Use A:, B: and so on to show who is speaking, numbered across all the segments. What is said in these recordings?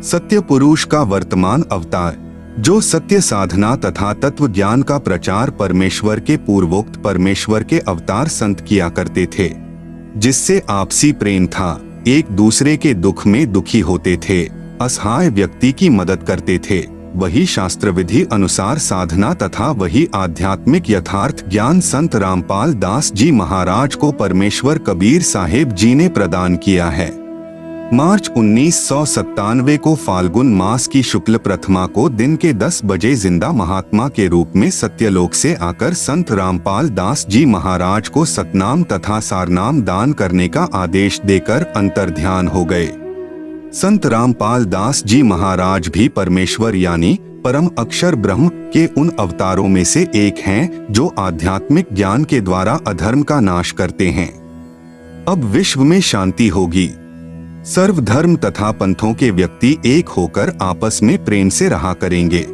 A: सत्य पुरुष का वर्तमान अवतार, जो सत्य साधना तथा तत्व ज्ञान का प्रचार परमेश्वर के पूर्वोक्त परमेश्वर के अवतार संत किया करते थे, जिससे आपसी प्रेम था, एक दूसरे के दुख में दुखी होते थे, असहाय व्यक्ति की मदद करते थे, वही शास्त्र विधि अनुसार साधना तथा वही आध्यात्मिक यथार्थ ज्ञान संत रामपाल दास जी महाराज को परमेश्वर कबीर साहेब जी ने प्रदान किया है। मार्च 1997 को फाल्गुन मास की शुक्ल प्रथमा को दिन के 10 बजे जिंदा महात्मा के रूप में सत्यलोक से आकर संत रामपाल दास जी महाराज को सतनाम तथा सारनाम दान करने का आदेश देकर अंतर्ध्यान हो गए। संत रामपाल दास जी महाराज भी परमेश्वर यानी परम अक्षर ब्रह्म के उन अवतारों में से एक हैं, जो आध्यात्मिक ज्ञान के द्वारा अधर्म का नाश करते हैं। अब विश्व में शांति होगी। सर्वधर्म तथा पंथों के व्यक्ति एक होकर आपस में प्रेम से रहा करेंगे।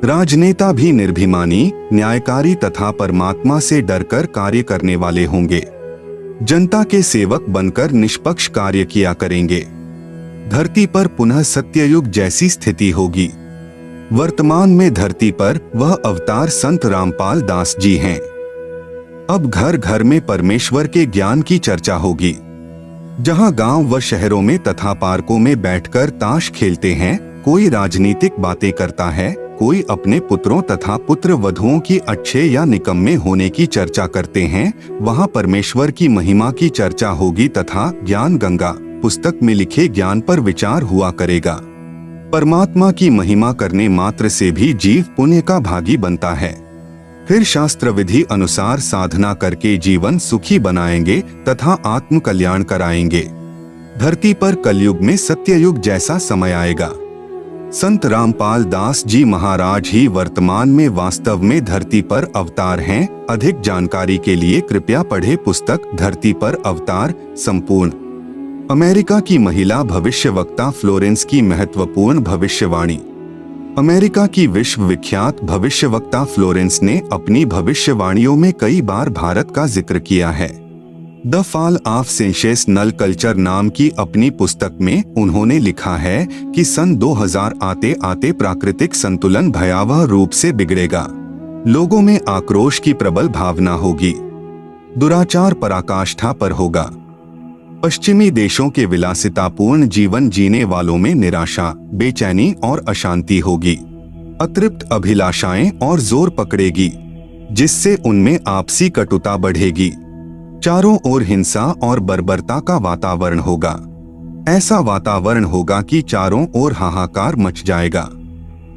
A: राजनेता भी निर्भिमानी, न्यायकारी तथा परमात्मा से डरकर कार्य करने वाले होंगे। जनता के सेवक बनकर निष्पक्ष कार्य किया करेंगे। धरती पर पुनः सत्ययुग जैसी स्थिति होगी। वर्तमान में धरती पर वह अवतार संत रामपाल दास जी हैं। अब घर घर में परमेश्वर के ज्ञान की चर्चा होगी। जहां गांव व शहरों में तथा पार्कों में बैठकर ताश खेलते हैं, कोई राजनीतिक बातें करता है, कोई अपने पुत्रों तथा पुत्र वधुओं की अच्छे या निकम्मे होने की चर्चा करते हैं, वहां परमेश्वर की महिमा की चर्चा होगी तथा ज्ञान गंगा पुस्तक में लिखे ज्ञान पर विचार हुआ करेगा। परमात्मा की महिमा करने मात्र से भी जीव पुण्य का भागी बनता है। फिर शास्त्र विधि अनुसार साधना करके जीवन सुखी बनाएंगे तथा आत्म कल्याण कराएंगे। धरती पर कलयुग में सत्ययुग जैसा समय आएगा। संत रामपाल दास जी महाराज ही वर्तमान में वास्तव में धरती पर अवतार हैं। अधिक जानकारी के लिए कृपया पढ़े पुस्तक धरती पर अवतार संपूर्ण। अमेरिका की महिला भविष्यवक्ता फ्लोरेंस की महत्वपूर्ण भविष्यवाणी। अमेरिका की विश्व विख्यात भविष्यवक्ता फ्लोरेंस ने अपनी भविष्यवाणियों में कई बार भारत का जिक्र किया है। The fall of sensational culture नाम की अपनी पुस्तक में उन्होंने लिखा है कि सन 2000 आते आते प्राकृतिक संतुलन भयावह रूप से बिगड़ेगा। लोगों में आक्रोश की प्रबल भावना होगी। दुराचार पराकाष्ठा पर होगा। पश्चिमी देशों के विलासितापूर्ण जीवन जीने वालों में निराशा, बेचैनी और अशांति होगी। अतृप्त अभिलाषाएं और जोर पकड़ेगी, जिससे उनमें आपसी कटुता बढ़ेगी। चारों ओर हिंसा और बर्बरता का वातावरण होगा। ऐसा वातावरण होगा कि चारों ओर हाहाकार मच जाएगा।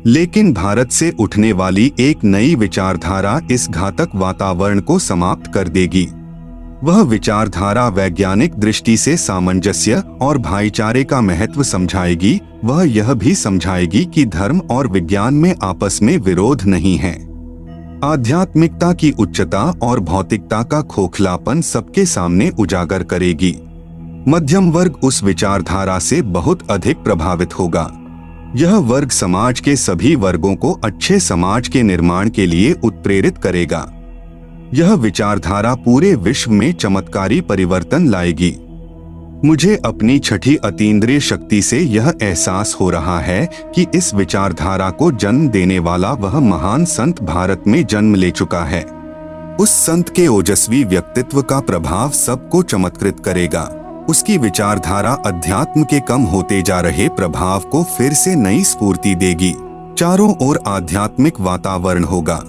A: लेकिन भारत से उठने वाली एक नई विचारधारा इस घातक वातावरण को समाप्त कर देगी। वह विचारधारा वैज्ञानिक दृष्टि से सामंजस्य और भाईचारे का महत्व समझाएगी। वह यह भी समझाएगी कि धर्म और विज्ञान में आपस में विरोध नहीं है। आध्यात्मिकता की उच्चता और भौतिकता का खोखलापन सबके सामने उजागर करेगी। मध्यम वर्ग उस विचारधारा से बहुत अधिक प्रभावित होगा। यह वर्ग समाज के सभी वर्गों को अच्छे समाज के निर्माण के लिए उत्प्रेरित करेगा। यह विचारधारा पूरे विश्व में चमत्कारी परिवर्तन लाएगी। मुझे अपनी छठी अतीन्द्रिय शक्ति से यह एहसास हो रहा है कि इस विचारधारा को जन्म देने वाला वह महान संत भारत में जन्म ले चुका है। उस संत के ओजस्वी व्यक्तित्व का प्रभाव सबको चमत्कृत करेगा। उसकी विचारधारा अध्यात्म के कम होते जा रहे प्रभाव को फिर से नई स्फूर्ति देगी। चारों ओर आध्यात्मिक वातावरण होगा।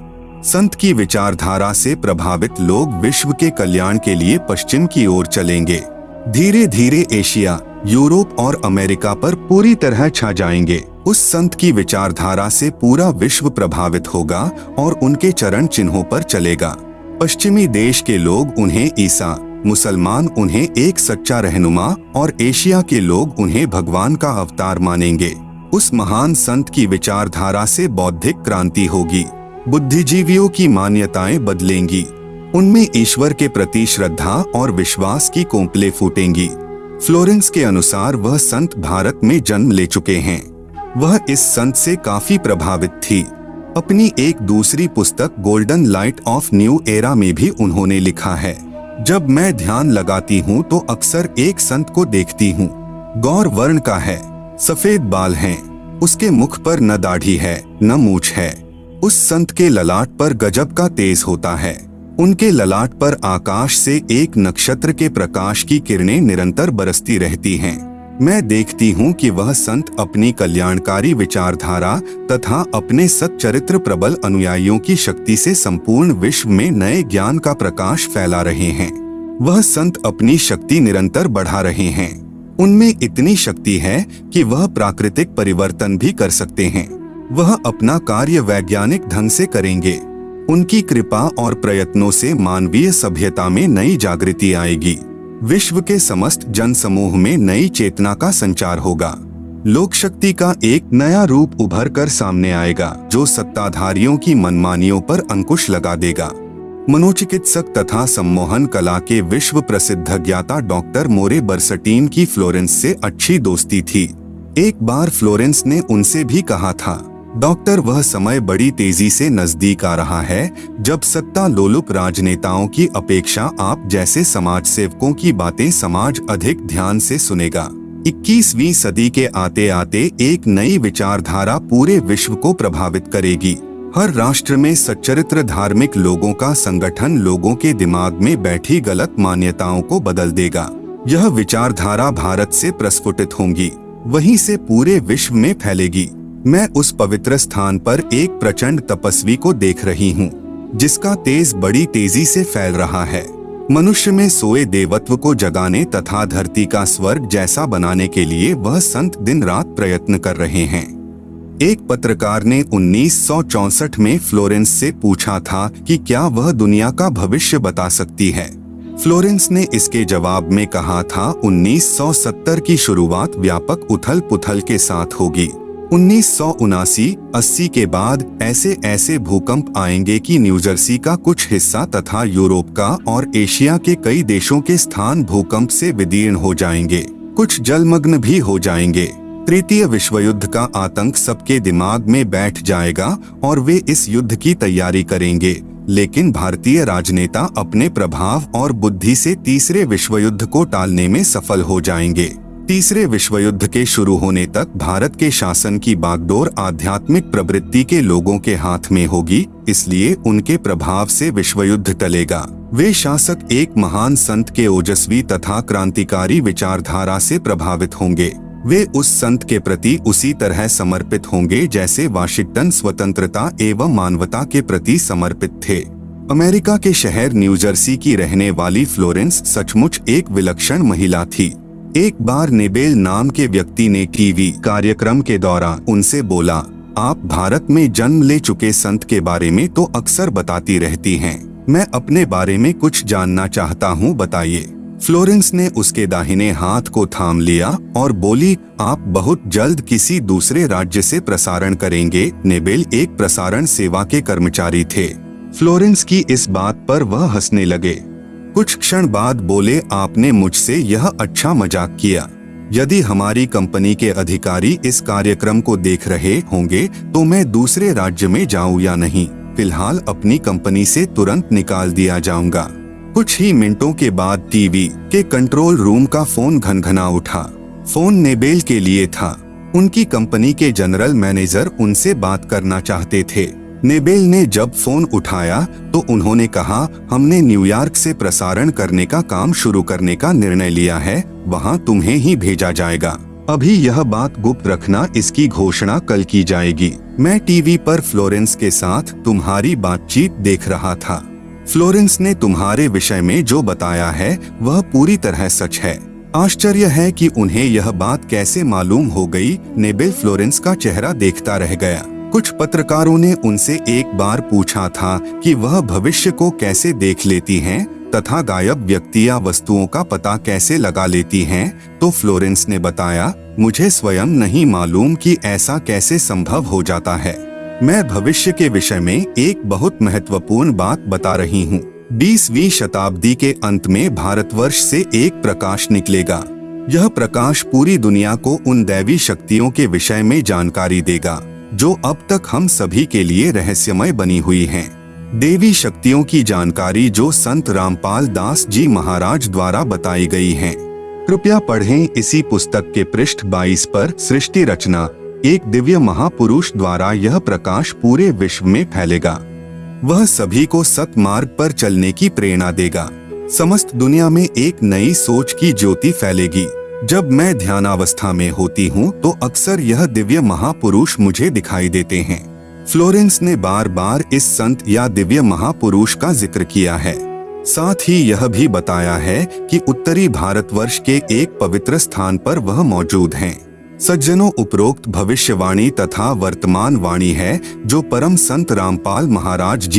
A: संत की विचारधारा से प्रभावित लोग विश्व के कल्याण के लिए पश्चिम की ओर चलेंगे। धीरे धीरे एशिया, यूरोप और अमेरिका पर पूरी तरह छा जाएंगे। उस संत की विचारधारा से पूरा विश्व प्रभावित होगा और उनके चरण चिन्हों पर चलेगा। पश्चिमी देश के लोग उन्हें ईसा, मुसलमान उन्हें एक सच्चा रहनुमा और एशिया के लोग उन्हें भगवान का अवतार मानेंगे। उस महान संत की विचारधारा से बौद्धिक क्रांति होगी। बुद्धिजीवियों की मान्यताएं बदलेंगी। उनमें ईश्वर के प्रति श्रद्धा और विश्वास की कोंपलें फूटेंगी। फ्लोरेंस के अनुसार वह संत भारत में जन्म ले चुके हैं। वह इस संत से काफी प्रभावित थी। अपनी एक दूसरी पुस्तक golden light of new era में भी उन्होंने लिखा है, जब मैं ध्यान लगाती हूँ तो अक्सर एक संत को देखती हूँ। गौर वर्ण का है, सफेद बाल हैं, उसके मुख पर न दाढ़ी है न मूछ है। उस संत के ललाट पर गजब का तेज होता है। उनके ललाट पर आकाश से एक नक्षत्र के प्रकाश की किरणें निरंतर बरसती रहती हैं। मैं देखती हूँ कि वह संत अपनी कल्याणकारी विचारधारा तथा अपने सच्चरित्र प्रबल अनुयायियों की शक्ति से संपूर्ण विश्व में नए ज्ञान का प्रकाश फैला रहे हैं। वह संत अपनी शक्ति निरंतर बढ़ा रहे हैं। उनमें इतनी शक्ति है कि वह प्राकृतिक परिवर्तन भी कर सकते हैं। वह अपना कार्य वैज्ञानिक ढंग से करेंगे। उनकी कृपा और प्रयत्नों से मानवीय सभ्यता में नई जागृति आएगी। विश्व के समस्त जन समूह में नई चेतना का संचार होगा। लोक शक्ति का एक नया रूप उभर कर सामने आएगा, जो सत्ताधारियों की मनमानियों पर अंकुश लगा देगा। मनोचिकित्सक तथा सम्मोहन कला के विश्व प्रसिद्ध ज्ञाता डॉक्टर मोरे बर्सटीन की फ्लोरेंस से अच्छी दोस्ती थी। एक बार फ्लोरेंस ने उनसे भी कहा था, डॉक्टर, वह समय बड़ी तेजी से नजदीक आ रहा है जब सत्ता लोलुप राजनेताओं की अपेक्षा आप जैसे समाज सेवकों की बातें समाज अधिक ध्यान से सुनेगा। 21वीं सदी के आते आते एक नई विचारधारा पूरे विश्व को प्रभावित करेगी। हर राष्ट्र में सच्चरित्र धार्मिक लोगों का संगठन लोगों के दिमाग में बैठी गलत मान्यताओं को बदल देगा। यह विचारधारा भारत से प्रस्फुटित होंगी, वहीं से पूरे विश्व में फैलेगी। मैं उस पवित्र स्थान पर एक प्रचंड तपस्वी को देख रही हूँ, जिसका तेज बड़ी तेजी से फैल रहा है। मनुष्य में सोए देवत्व को जगाने तथा धरती का स्वर्ग जैसा बनाने के लिए वह संत दिन रात प्रयत्न कर रहे हैं। एक पत्रकार ने 1964 में फ्लोरेंस से पूछा था कि क्या वह दुनिया का भविष्य बता सकती है। फ्लोरेंस ने इसके जवाब में कहा था, 1970 की शुरुआत व्यापक उथल पुथल के साथ होगी। 1979-80 के बाद ऐसे भूकंप आएंगे कि न्यूजर्सी का कुछ हिस्सा तथा यूरोप का और एशिया के कई देशों के स्थान भूकंप से विदीर्ण हो जाएंगे। कुछ जलमग्न भी हो जाएंगे। तृतीय विश्व युद्ध का आतंक सबके दिमाग में बैठ जाएगा और वे इस युद्ध की तैयारी करेंगे, लेकिन भारतीय राजनेता अपने प्रभाव और बुद्धि से तीसरे विश्व युद्ध को टालने में सफल हो जाएंगे। तीसरे विश्व युद्ध के शुरू होने तक भारत के शासन की बागडोर आध्यात्मिक प्रवृत्ति के लोगों के हाथ में होगी, इसलिए उनके प्रभाव से विश्व युद्ध टलेगा। वे शासक एक महान संत के ओजस्वी तथा क्रांतिकारी विचारधारा से प्रभावित होंगे। वे उस संत के प्रति उसी तरह समर्पित होंगे जैसे वाशिंगटन स्वतंत्रता एवं मानवता के प्रति समर्पित थे। अमेरिका के शहर न्यूजर्सी की रहने वाली फ्लोरेंस सचमुच एक विलक्षण महिला थी। एक बार नेबेल नाम के व्यक्ति ने टीवी कार्यक्रम के दौरान उनसे बोला, आप भारत में जन्म ले चुके संत के बारे में तो अक्सर बताती रहती हैं, मैं अपने बारे में कुछ जानना चाहता हूँ, बताइए। फ्लोरेंस ने उसके दाहिने हाथ को थाम लिया और बोली, आप बहुत जल्द किसी दूसरे राज्य से प्रसारण करेंगे। नेबेल एक प्रसारण सेवा के कर्मचारी थे। फ्लोरेंस की इस बात पर वह हंसने लगे। कुछ क्षण बाद बोले, आपने मुझसे यह अच्छा मजाक किया। यदि हमारी कंपनी के अधिकारी इस कार्यक्रम को देख रहे होंगे तो मैं दूसरे राज्य में जाऊं या नहीं, फिलहाल अपनी कंपनी से तुरंत निकाल दिया जाऊंगा। कुछ ही मिनटों के बाद टीवी के कंट्रोल रूम का फोन घनघना उठा। फोन नेबेल के लिए था। उनकी कंपनी के जनरल मैनेजर उनसे बात करना चाहते थे। नेबेल ने जब फोन उठाया तो उन्होंने कहा, हमने न्यूयॉर्क से प्रसारण करने का काम शुरू करने का निर्णय लिया है, वहां तुम्हें ही भेजा जाएगा। अभी यह बात गुप्त रखना, इसकी घोषणा कल की जाएगी। मैं टीवी पर फ्लोरेंस के साथ तुम्हारी बातचीत देख रहा था। फ्लोरेंस ने तुम्हारे विषय में जो बताया है वह पूरी तरह सच है। आश्चर्य है कि उन्हें यह बात कैसे मालूम हो गई। नेबेल फ्लोरेंस का चेहरा देखता रह गया। कुछ पत्रकारों ने उनसे एक बार पूछा था कि वह भविष्य को कैसे देख लेती हैं तथा गायब व्यक्ति या वस्तुओं का पता कैसे लगा लेती हैं, तो फ्लोरेंस ने बताया, मुझे स्वयं नहीं मालूम कि ऐसा कैसे संभव हो जाता है। मैं भविष्य के विषय में एक बहुत महत्वपूर्ण बात बता रही हूँ। 20वीं शताब्दी के अंत में भारतवर्ष से एक प्रकाश निकलेगा। यह प्रकाश पूरी दुनिया को उन दैवी शक्तियों के विषय में जानकारी देगा जो अब तक हम सभी के लिए रहस्यमय बनी हुई हैं। देवी शक्तियों की जानकारी जो संत रामपाल दास जी महाराज द्वारा बताई गई हैं। कृपया पढ़ें इसी पुस्तक के पृष्ठ 22 पर सृष्टि रचना, एक दिव्य महापुरुष द्वारा यह प्रकाश पूरे विश्व में फैलेगा। वह सभी को सतमार्ग पर चलने की प्रेरणा देगा। समस्त दुनिया में एक नई सोच की ज्योति फैलेगी। जब मैं ध्यानावस्था में होती हूँ तो अक्सर यह दिव्य महापुरुष मुझे दिखाई देते हैं। फ्लोरेंस ने बार बार इस संत या दिव्य महापुरुष का जिक्र किया है। साथ ही यह भी बताया है कि उत्तरी भारतवर्ष के एक पवित्र स्थान पर वह मौजूद हैं। सज्जनों, उपरोक्त भविष्यवाणी तथा वर्तमान वाणी है जो परम संत रामपाल महाराज जी